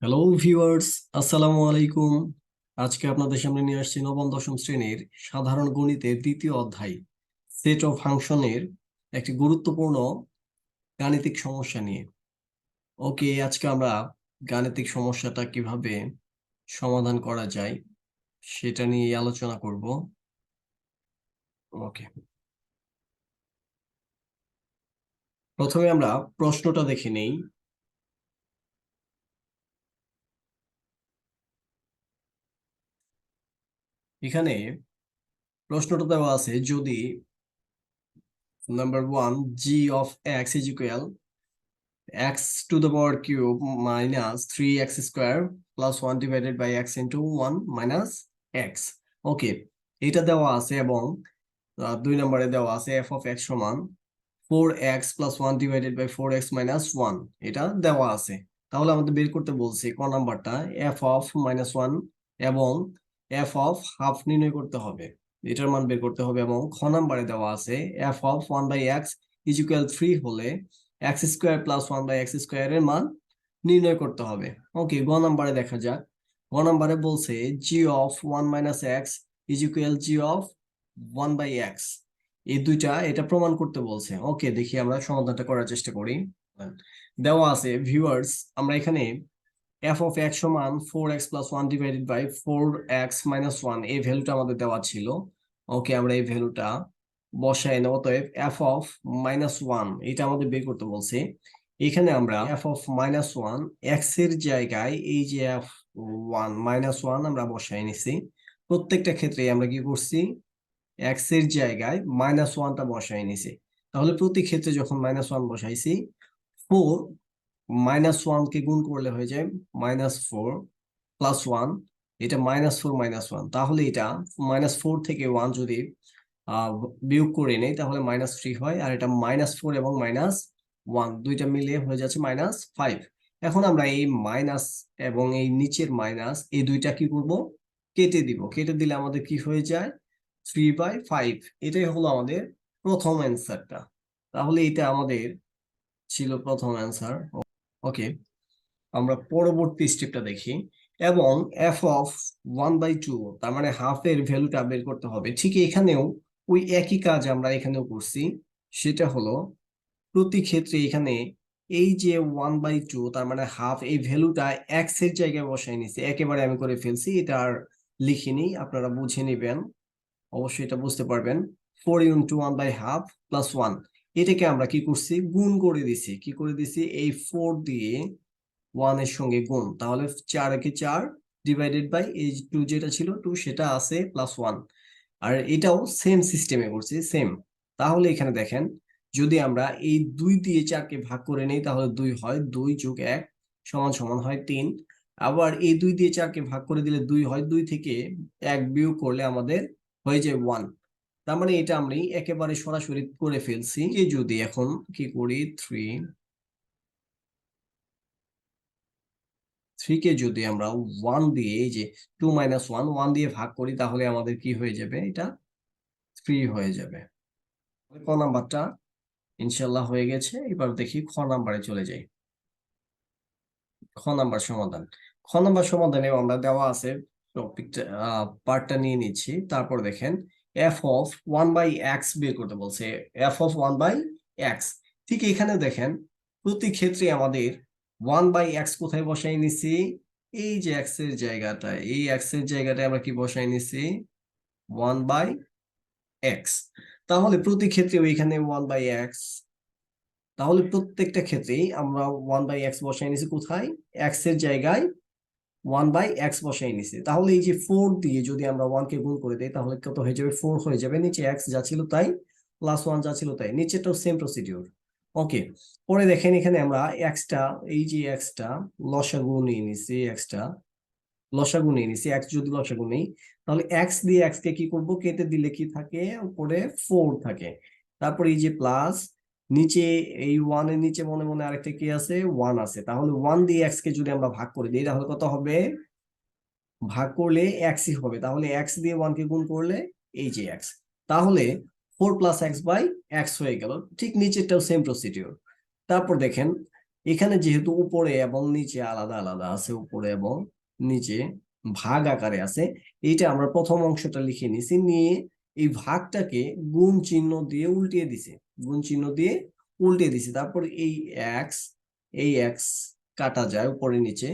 Hello viewers, আসসালামু আলাইকুম। আজকে আপনাদের সামনে নিয়ে আসছি নবম-দশম শ্রেণীর সাধারণ গণিতের দ্বিতীয় অধ্যায় সেট অফ ফাংশনের একটি গুরুত্বপূর্ণ গাণিতিক সমস্যা নিয়ে। ওকে, আজকে আমরা গাণিতিক সমস্যাটা কিভাবে সমাধান করা যায় সেটা নিয়ে আলোচনা করব। ওকে, প্রথমে আমরা প্রশ্নটা দেখে নেই। এখানে প্রশ্নটা দেওয়া আছে, যদি number 1 G of x is equal x to the power cube minus 3x square plus 1 divided by x into 1 minus x. ওকে, এটা দেওয়া আছে এবং 2 নম্বরে দেওয়া আছে f of x সমান 4x plus 1 divided by 4x minus 1, এটা দেওয়া আছে। তাহলে আমাদের বের করতে বলছে ক নাম্বারটা f of -1 এবং f of হাফ নির্ণয় করতে হবে, এটার মান বের করতে হবে। এবং খ নাম্বারে দেওয়া আছে f of 1 by x is equal 3 হলে x square plus 1 by x স্কোয়ারের মান নির্ণয় করতে হবে। ওকে, গ নাম্বারে দেখা যাক। গ নাম্বারে বলছে g of 1 minus x is equal g of 1 by x, এই দুইটা এটা প্রমাণ করতে বলছে। ওকে, দেখি আমরা সমাধানটা করার চেষ্টা করি। দেওয়া আছে ভিউয়ার্স, আমরা এখানে f of x সমান 4x plus 1 divided by 4x minus 1, এই ভ্যালুটা আমাদের দেওয়া ছিল। ওকে, আমরা এই ভ্যালুটা বসাই নেব। অতএব f of -1 এটা আমাদের বের করতে বলছে। এখানে আমরা f of -1 x এর জায়গায় এই যে f1 -1 আমরা বসাই নিছি। প্রত্যেকটা ক্ষেত্রে আমরা কি করছি, x এর জায়গায় -1টা বসাই নিছি। তাহলে প্রতি ক্ষেত্রে যখন -1 বসাইছি, 4 -1 কে গুণ করলে হয়ে যায় -4 প্লাস 1, এটা -4 -1, তাহলে এটা -4 থেকে 1 যদি আহ বিয়োগ করে নেই তাহলে -3 হয়। আর এটা -4 এবং -1 দুইটা মিলিয়ে হয়ে যাচ্ছে -5। এখন আমরা এই মাইনাস এবং এই নিচের মাইনাস এই দুইটা কি করব, কেটে দিব। কেটে দিলে আমাদের কি হয়ে যায়, 3/5। এটাই হলো আমাদের প্রথম অ্যান্সারটা। তাহলে এটা আমাদের ছিল প্রথম অ্যান্সার। ওকে, আমরা পরবর্তী স্টেপটা দেখি। এবং এফ অফ 1/2 তার মানে হাফের ভ্যালুটা বের করতে হবে। ঠিক এখানেও ওই একই কাজ আমরা এখানেও করছি। সেটা হলো প্রতি ক্ষেত্রে এখানে এই যে 1/2 তার মানে হাফ, এই ভ্যালুটা এক্স এর জায়গায় বসাই নিছি। একেবারে আমি করে ফেলছি, এটা আর লিখিনি, আপনারা বুঝে নিবেন, অবশ্যই এটা বুঝতে পারবেন। 4 ইন্টু 1/2 প্লাস 1, এটাকে আমরা কি করছি, গুণ করে দিছি। কি করে দিছি, এই 4 দিয়ে 1 এর সঙ্গে গুণ, তাহলে 4 একে 4 ডিভাইডেড বাই এই 2 যেটা ছিল 2 সেটা আছে প্লাস 1। আর এটাও সেম সিস্টেমে করছি, সেম। তাহলে এখানে দেখেন, যদি আমরা এই 2 দিয়ে 4 কে ভাগ করে নেই তাহলে 2 হয়, 2 যোগ 1 সমান সমান হয় 3। আবার এই 2 দিয়ে 4 কে ভাগ করে দিলে 2 হয়, 2 থেকে 1 বিয়োগ করলে আমাদের হয়ে যায় 1। তার মানে এটা আমি একেবারে সরাসরি করে ফেলছি। এই যদি এখন কি করি, 3 কে যদি আমরা 1 দিয়ে, এই যে 2 -1 1 দিয়ে ভাগ করি তাহলে আমাদের কি হয়ে যাবে, এটা 3 হয়ে যাবে। ক নাম্বারটা ইনশাল্লাহ হয়ে গেছে। এবার দেখি খ নাম্বারে চলে যাই। খ নাম্বার সমাধান। খ নাম্বার সমাধানে আমরা দেওয়া আছে টপিকটা, পার্টটা নিয়ে নিচ্ছি। তারপর দেখেন এফ অফ 1/x বের করতে বলছে। এফ অফ 1/x, ঠিক এখানে দেখেন প্রতি ক্ষেত্রে আমাদের 1/x কোথায় বসাই নিছি, এই যে এক্স এর জায়গাটা, এই এক্স এর জায়গাটায় আমরা কি বসাই নিছি, 1/x। তাহলে প্রতি ক্ষেত্রে ওইখানে 1/x, তাহলে প্রত্যেকটা ক্ষেত্রেই আমরা 1/x বসাই নিছি। কোথায়, এক্স এর জায়গায় 1/x বসাই নিছি। তাহলে এই যে 4 দিয়ে যদি আমরা 1 কে গুণ করে দেই তাহলে কত হয়ে যাবে, 4 হয়ে যাবে। নিচে x যা ছিল তাই, প্লাস 1 যা ছিল তাই, নিচেটাও সেম প্রসিডিউর। ওকে, পরে দেখেন এখানে আমরা এক্সটা, এই যে এক্সটা লসাগু নিয়ে নিছি, এক্সটা লসাগু নিয়ে নিছি। এক্স যদি লসাগু নেই তাহলে এক্স দিয়ে এক্স কে কি করব, কেটে দিলে কি থাকে, উপরে 4 থাকে। তারপর এই যে প্লাস, নিচে এই 1 এর নিচে মনে মনে আরেকটা কি আছে, 1 আছে। তাহলে 1 দিয়ে এক্স কে যদি আমরা ভাগ করে দিই তাহলে কত হবে, ভাগ করলে এক্সই হবে। তাহলে এক্স দিয়ে 1 কে গুণ করলে এই যে এক্স, তাহলে 4 + x/x হয়ে গেল। ঠিক নিচেরটাও সেম প্রসিডিউর। তারপর দেখেন এখানে যেহেতু উপরে এবং নিচে আলাদা আলাদা আছে, উপরে এবং নিচে ভাগ আকারে আছে, এইটা আমরা প্রথম অংশটা লিখে নিছি, নিয়ে এই ভাগটাকে গুণ চিহ্ন দিয়ে উল্টিয়ে দিছি, গুণ চিহ্ন দিয়ে উল্টিয়ে দিছি। তারপর এই এক্স কাটা যায় উপরে নিচে,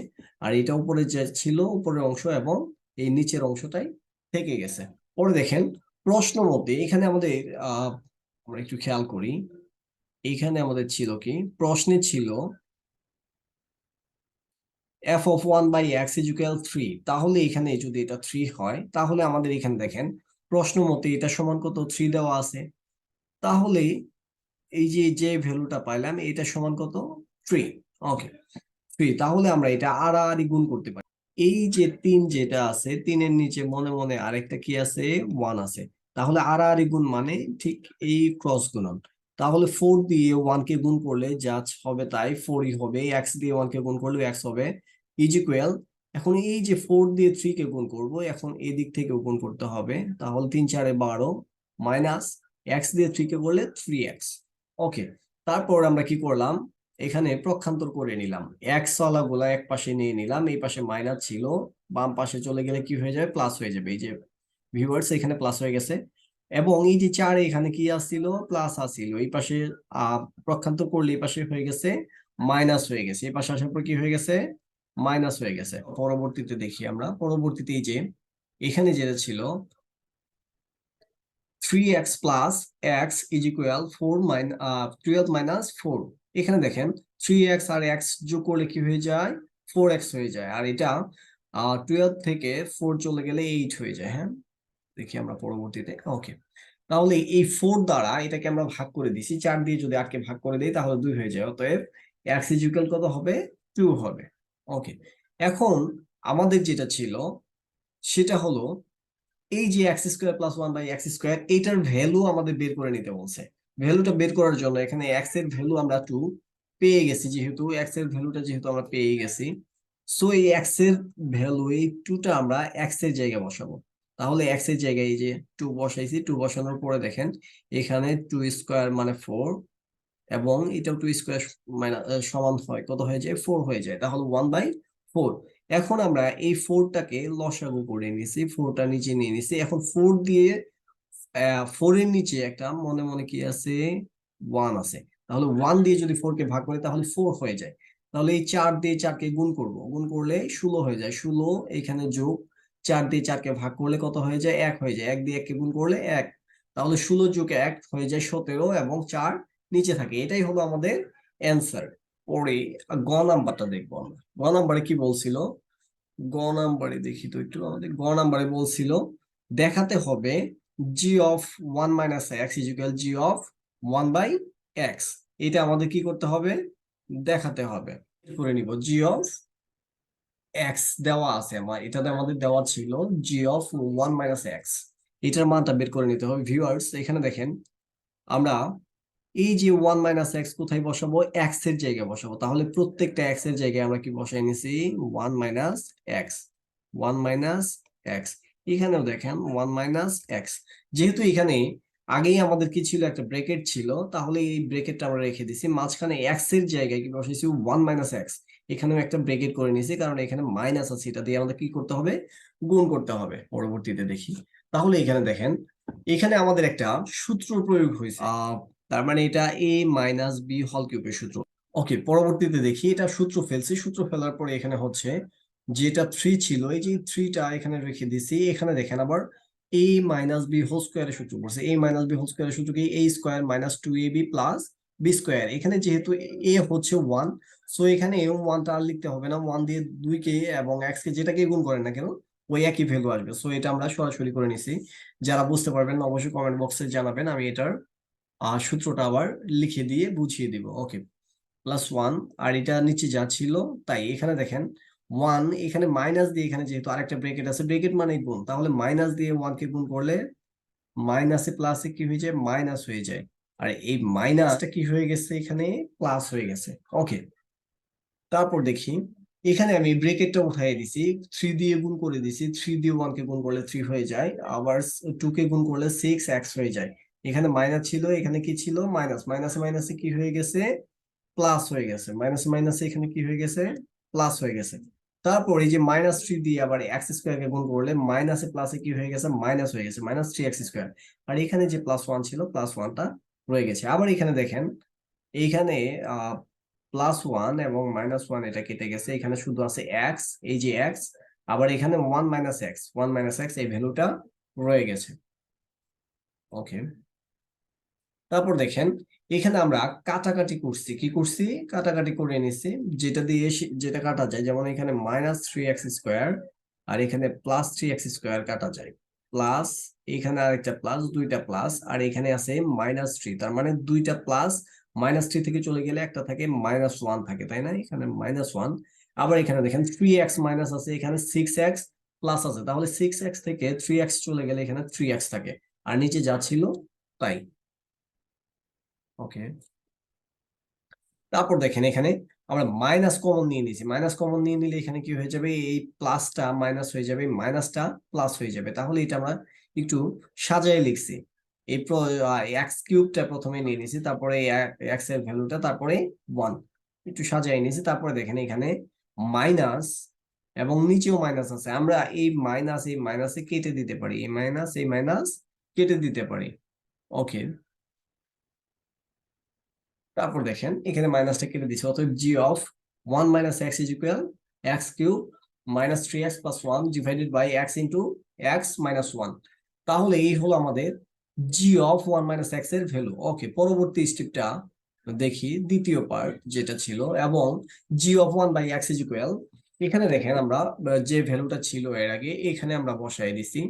আর এটা উপরে যে ছিল উপরের অংশ এবং এই নিচের অংশটাই থেকে গেছে। পরে দেখেন প্রশ্ন মতে এখানে আমাদের আমরা একটু খেয়াল করি, এখানে আমাদের ছিল কি, প্রশ্নে ছিল f of 1 by x is equal 3, তাহলে এখানে যদি এটা 3 হয়, তাহলে আমাদের এখানে দেখেন প্রশ্ন মতে এটা সমান কত, 3 দেওয়া আছে। তাহলে এই যে যে ভ্যালুটা পাইলাম এটা সমান কত, 3। ওকে, 3। তাহলে আমরা এটা আড়াআড়ি গুণ করতে পারি। এই যে 3 যেটা আছে, 3-এর নিচে মনে মনে আরেকটা কি আছে, 1 আছে। তাহলে আড়াআড়ি গুণ মানে ঠিক এই ক্রস গুণন। তাহলে 4 দিয়ে 1 কে গুণ করলে যা হবে তাই 4ই হবে, x দিয়ে 1 কে গুণ করলে x হবে, ইজ ইকুয়াল। এখন এই যে 4 দিয়ে 3 কে গুণ করব, এখন এই দিক থেকেও গুণ করতে হবে, তাহলে 3 4 12 মাইনাস x দিয়ে 3 কে করলে 3x। ওকে, তারপর আমরা কি করলাম, এখানে প্রক্ষান্তর করে নিলাম, এক্স ওয়ালা গুলা এক পাশে নিয়ে নিলাম, এই পাশে মাইনাস ছিল, বাম পাশে চলে গেলে কি হয়ে যাবে, প্লাস হয়ে যাবে। এই যে ভিউয়ার্স এখানে প্লাস হয়ে গেছে, এবং এই যে 4 এখানে কি আসছিল, প্লাস আসছিল, এই পাশে প্রক্ষান্তর করলে এই পাশে হয়ে গেছে মাইনাস হয়ে গেছে, এই পাশে আসার পর কি হয়ে গেছে, মাইনাস হয়ে গেছে। পরবর্তীতে দেখি আমরা, পরবর্তীতে এই যে এখানে যেটা ছিল 3x plus x is equal 12 minus 4, এখানে দেখেন 3x আর x যোগ করলে কি হয়ে যায়, 4x হয়ে যায়, আর এটা 12 থেকে 4 চলে গেলে 8 হয়ে যায়। হ্যাঁ, দেখি আমরা পরবর্তীতে। ওকে, তাহলে এই 4 দ্বারা এটাকে আমরা ভাগ করে দিছি, 4 দিয়ে যদি 8 কে ভাগ করে দেই তাহলে 2 হয়ে যায়, অতএব x is equal কত হবে, 2 হবে। ওকে, এখন আমাদের যেটা ছিল সেটা হলো এই যে x square plus 1 by x square, এইটার ভ্যালু আমাদের বের করে নিতে বলছে। ভ্যালুটা বের করার জন্য এখানে এক্স এর ভ্যালু আমরা 2 পেয়ে গেছি, যেহেতু এক্স এর ভ্যালুটা যেহেতু আমরা পেয়ে গেছি, সো এই এক্স এর ভ্যালু, এই 2টা আমরা এক্স এর জায়গায় বসাবো। তাহলে এক্স এর জায়গায় এই যে 2 বসাইছি, 2 বসানোর পরে দেখেন এখানে 2 স্কোয়ার মানে 4, এবং এটাও 2 স্কোয়ার সমান হয় কত হয়ে যায়, 4 হয়ে যায়, তাহলে 1/4। এখন আমরা এই 4টাকে লসাগু করে নিছি, 4টা নিচে নিয়ে নিছি, এখন 4 দিয়ে 4 এর নিচে একটা মনে মনে কি আছে, 1 আছে। তাহলে 1 দিয়ে যদি 4 কে ভাগ করি তাহলে 4 হয়ে যায়। তাহলে এই 4 দিয়ে 4 কে গুণ করব, গুণ করলে 16 হয়ে যায়, 16 এখানে যোগ 4 দিয়ে 4 কে ভাগ করলে কত হয়ে যায়, 1 হয়ে যায়, 1 দিয়ে 1 কে গুণ করলে 1, তাহলে 16 যোগ 1 হয়ে যায় 17, এবং 4 নিচে থাকে। এটাই হলো আমাদের অ্যান্সার। পরে গ নাম্বারটা দেখবো আমরা। গ নাম্বারে কি বলছিল, গ নাম্বারে দেখি তো একটু, আমাদের গ নাম্বারে বলছিল দেখাতে হবে g of 1 minus x is equal g of 1 by x. এটা আমাদের কি করতে হবে, দেখাতে হবে। করে নিব, জি অফ এক্স দেওয়া আছে আমার, এটাতে আমাদের দেওয়া ছিল জি অফ 1 মাইনাস এক্স, এটার মানটা বের করে নিতে হবে। ভিউয়ার্স এখানে দেখেন আমরা এই যে 1 মাইনাস এক্স কোথায় বসাবো, এক্স এর জায়গায় বসাবো, তাহলে প্রত্যেকটা এক্স এর জায়গায় আমরা কি বসাই নিছি, 1 মাইনাস এক্স, 1 মাইনাস এক্স। এখানেও দেখেন 1 মাইনাস এক্স, যেহেতু এখানে আগেই আমাদের কি ছিল, একটা ব্রেকেট ছিল, তাহলে এই ব্রেকেটটা আমরা রেখে দিছি, মাঝখানে এক্স এর জায়গায় কি বসাইছি, 1 মাইনাস এক্স, এখানেও একটা ব্রেকেট করে নিছি, কারণ এখানে মাইনাস আছে, এটা দিয়ে আমাদের কি করতে হবে, গুণ করতে হবে। পরবর্তীতে দেখি, তাহলে এখানে দেখেন এখানে আমাদের একটা সূত্র প্রয়োগ হয়েছে, তার মানে এটা এ মাইনাস বি হল কিউবের সূত্র। ওকে, পরবর্তীতে দেখি এটা সূত্র ফেলছি, সূত্র ফেলার পরে এখানে হচ্ছে যেটা 3 ছিল, এই যে 3টা এখানে রেখে দিছি, এখানে দেখেন আবার এ মাইনাস বি হোল স্কোয়ারের সূত্র পড়ছে, এ মাইনাস বি হোল স্কোয়ারের সূত্র কি, a square minus 2ab plus b square. এখানে যেহেতু এ হচ্ছে 1, সো এখানে এ 1টা আর লিখতে হবে না, 1 দিয়ে 2 কে এবং x কে যেটাকে গুণ করেন না কেন ওই একই ভ্যালু আসবে, সো এটা আমরা সরাসরি করে নিছি। যারা বুঝতে পারবেন না অবশ্যই কমেন্ট বক্সে জানাবেন, আমি এটার সূত্রটা আবার লিখে দিয়ে বুঝিয়ে দিব। ওকে, প্লাস 1, আর এটা নিচে যা ছিল তাই, এখানে দেখেন 1, এখানে মাইনাস দিয়ে, এখানে যেহেতু আরেকটা ব্রেকেট আছে, ব্রেকেট মানে গুণ, তাহলে মাইনাস দিয়ে 1 কে গুণ করলে মাইনাসে প্লাসে কি হয়ে যায়, মাইনাস হয়ে যায়, আর এই মাইনাসটা কি হয়ে গেছে, এখানে প্লাস হয়ে গেছে। ওকে, তারপর দেখি এখানে আমি ব্রেকেটটা উঠাই দিছি, 3 দিয়ে গুণ করে দিছি, 3 দিয়ে 1 কে গুণ করলে 3 হয়ে যায়, আবার 2 কে গুণ করলে 6x হয়ে যায়। এখানে মাইনাস ছিল, এখানে কি ছিল, মাইনাস, মাইনাসে মাইনাসে কি হয়ে গেছে, প্লাস হয়ে গেছে, মাইনাস মাইনাস এখানে কি হয়ে গেছে, প্লাস হয়ে গেছে। তারপর এই যে -3 দিয়ে আবার এক্স স্কোয়ার কে গুণ করলে মাইনাসে প্লাসে কি হয়ে গেছে, মাইনাস হয়ে গেছে, -3x²। আর এখানে যে +1 ছিল +1টা রয়ে গেছে। আবার এখানে দেখেন, এইখানে +1 এবং -1 এটা কেটে গেছে, এখানে শুধু আছে এক্স, এই যে এক্স। আবার এখানে 1 - x এই ভ্যালুটা রয়ে গেছে। ওকে, তারপর দেখেন এখানে আমরা কাটাকাটি করছি, কি করছি, কাটাকাটি করে নিছি, যেটা কাটা যায়, যেমন এখানে -3x², আর এখানে +3x² কাটা যায়, প্লাস এখানে আরেকটা প্লাস, দুইটা প্লাস, আর এখানে আছে -3, তার মানে দুইটা প্লাস, -3 থেকে চলে গেলে একটা থাকে -1 থাকে, তাই না, এখানে -1। আবার এখানে দেখেন 3x মাইনাস আছে, এখানে 6x প্লাস আছে, তাহলে 6x থেকে 3x চলে গেলে এখানে 3x থাকে, আর নিচে যা ছিল তাই। ওকে, তারপর দেখেন এখানে আমরা মাইনাস কমন নিয়ে নিয়েছি, মাইনাস কমন নিয়ে নিলে এখানে কি হয়ে যাবে, এই প্লাসটা মাইনাস হয়ে যাবে, মাইনাসটা প্লাস হয়ে যাবে। তাহলে এটা আমরা একটু সাজায় লিখছি, এই x³ প্রথমে নিয়ে নিয়েছি, তারপরে এক্স এর ভ্যালুটা, তারপরে 1 একটু সাজায় নিয়েছি। তারপরে দেখেন এখানে মাইনাস এবং নিচেও মাইনাস আছে, আমরা এই মাইনাসে কেটে দিতে পারি, এই মাইনাস কেটে দিতে পারি। ওকে, তারপর দেখেন এখানে মাইনাসটা কেটে দিচ্ছে, অতএব g(1 - x = x³ -3x + 1 divided by x into x - 1। তাহলে এই হলো আমাদের g(1 - x) এর ভ্যালু। ওকে, পরবর্তী স্টেপটা দেখি, দ্বিতীয় পার্ট যেটা ছিল, এবং g(1 / x) এখানে দেখেন আমরা যে ভ্যালুটা ছিল এর আগে, এখানে আমরা বসাই দিছি।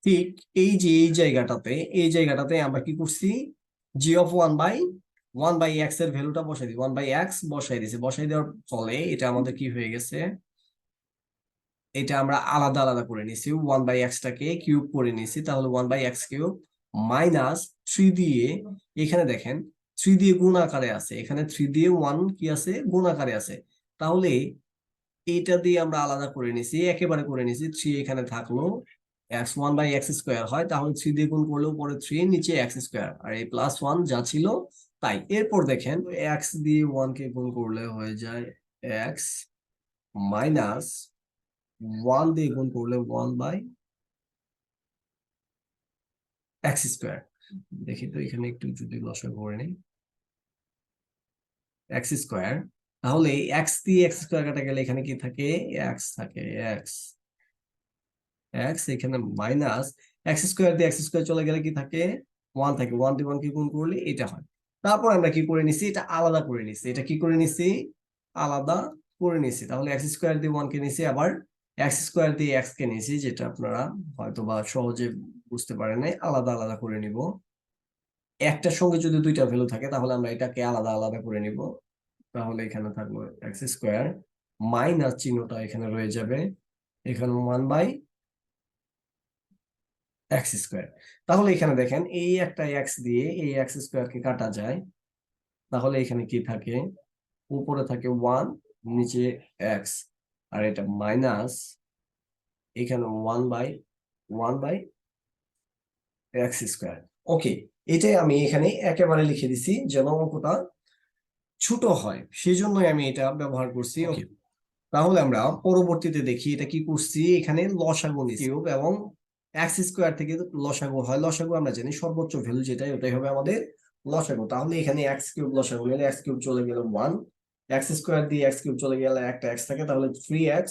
ঠিক এই যে এই জায়গাটাতে আমরা কি করছি, g(1/x) এর ভ্যালুটা বসাই দিই, 1/x বসাই দিছি। বসাই দেওয়ার ফলে এটা আমাদের কি হয়ে গেছে, এটা আমরা আলাদা আলাদা করে নিছি, 1/x টাকে কিউব করে নিছি, তাহলে 1/x³ -3 দিয়ে, এখানে দেখেন 3 দিয়ে গুণ আকারে আছে, এখানে 3 দিয়ে 1 কি আছে, গুণ আকারে আছে। তাহলে এইটা দিয়ে আমরা আলাদা করে নিছি, একেবারে করে নিছি, 3 এখানে থাকলো, x1/x² হয়, তাহলে 3 দিয়ে গুণ করলেও পরে 3, নিচে x², আর এই +1 যা ছিল তাই। এরপর দেখেন x দিয়ে 1 কে গুণ করলে হয়ে যায় x, মাইনাস 1 দিয়ে গুণ করলে 1/x²। দেখি তো এখানে একটু যদি লসাগু করে নেই, x², তাহলে x দিয়ে x² কাটা গেলে এখানে কি থাকে, x থাকে, x এখানে মাইনাস x² দিয়ে x² চলে গেলে কি থাকে, 1 থাকে, 1 দিয়ে 1 কে গুণ করলে এটা হয়। তারপর আমরা কি করে নিছি, এটা আলাদা করে নিছি, এটা কি করে নিছি, আলাদা করে নিছি। তাহলে x² দিয়ে 1 কে নিছি, আবার x² দিয়ে x কে নিছি, যেটা আপনারা হয়তো বা সহজে বুঝতে পারেন নাই, আলাদা আলাদা করে নিব। একটার সঙ্গে যদি দুইটা ভ্যালু থাকে তাহলে আমরা এটাকে আলাদা আলাদা করে নিব। তাহলে এখানে থাকলো x², মাইনাস চিহ্নটা এখানে রয়ে যাবে, এখানে 1/x²। তাহলে এখানে দেখেন এই একটা x দিয়ে এই x² কে কাটা যায়, তাহলে এখানে কি থাকে, উপরে থাকে 1, নিচে x, আর এটা মাইনাস, এখানে 1/x²। ওকে, এটাই আমি এখানে একেবারে লিখে দিছি যেন অঙ্কটা ছোট হয়, সেই জন্যই আমি এটা ব্যবহার করছি। ওকে, তাহলে আমরা পরবর্তীতে দেখি এটা কি করছি, এখানে লসাগু নিছি, কিউব এবং x² থেকে লসাগু হয়, লসাগু আমরা জানি সর্বোচ্চ ভ্যালু যেটাই, ওটাই হবে আমাদের লসাগু। তাহলে এখানে x³ লসাগু নিলে x³ চলে গেল 1, x² দিয়ে x³ চলে গেলে একটা x থাকে, তাহলে 3x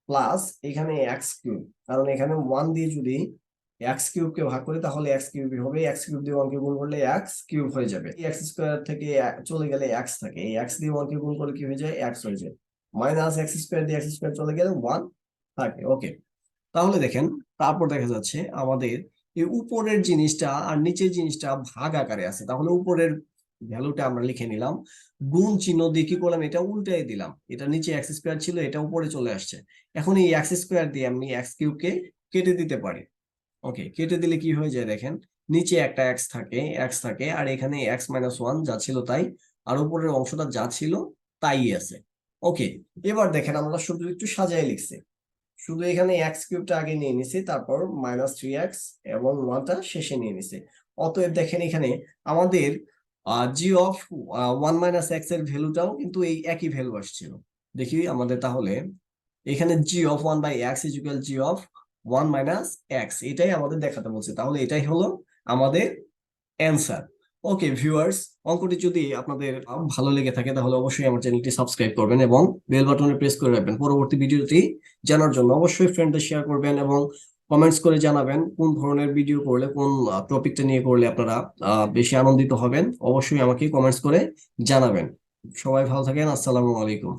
প্লাস এখানে x³, কারণ এখানে 1 দিয়ে যদি x³ কে ভাগ করি তাহলে x³ হবে, x³ দিয়ে 1 কে গুণ করলে x³ হয়ে যাবে, x² থেকে চলে গেলে x থাকে, এই x দিয়ে 1 কে গুণ করলে কি হয়ে যায়, x হয়ে যায়, মাইনাস x² দিয়ে x² চলে গেলে 1 থাকে। ওকে, তাহলে দেখেন তারপর দেখা যাচ্ছে আমাদের এই উপরের জিনিসটা আর নিচের জিনিসটা ভাগ আকারে আছে, তাহলে উপরের ভ্যালুটা আমরা লিখে নিলাম, গুণ চিহ্ন দিয়ে কি করলাম, এটা উল্টাই দিলাম, এটা নিচে x² ছিল, এটা উপরে চলে আসছে। এখন এই x² দিয়ে আমি x³ কে কেটে দিতে পারি। ওকে, কেটে দিলে কি হয়ে যায় দেখেন, নিচে একটা x থাকে, আর এখানে x - 1 যা ছিল তাই, আর উপরের অংশটা যা ছিল তাই আছে। ওকে, এবার দেখেন আমরা শুধু একটু সাজায় লিখছি, শুধু এখানে x³ আগে নিয়ে নিছি, তারপর -3x এবং 1টা শেষে নিয়ে নিছি। অতএব দেখেন এখানে আমাদের জি অফ 1 - x এর ভ্যালুটাও কিন্তু এই একই ভ্যালু আসছিল। দেখি আমাদের তাহলে এখানে g of 1/x is equal g of 1 - x, এটাই আমাদের দেখাতে বলছে। তাহলে এটাই হলো আমাদের অ্যান্সার। ওকে ভিউয়ার্স, অঙ্কটি যদি আপনাদের ভালো লেগে থাকে তাহলে অবশ্যই আমার চ্যানেলটি সাবস্ক্রাইব করবেন এবং বেল বাটনে প্রেস করে রাখবেন। পরবর্তী ভিডিওটি জানার জন্য অবশ্যই ফ্রেন্ডদের শেয়ার করবেন এবং কমেন্টস করে জানাবেন কোন ধরনের ভিডিও করলে, কোন টপিকটা নিয়ে করলে আপনারা বেশি আনন্দিত হবেন। অবশ্যই আমাকে কমেন্টস করে জানাবেন। সবাই ভালো থাকেন। আসসালামু আলাইকুম।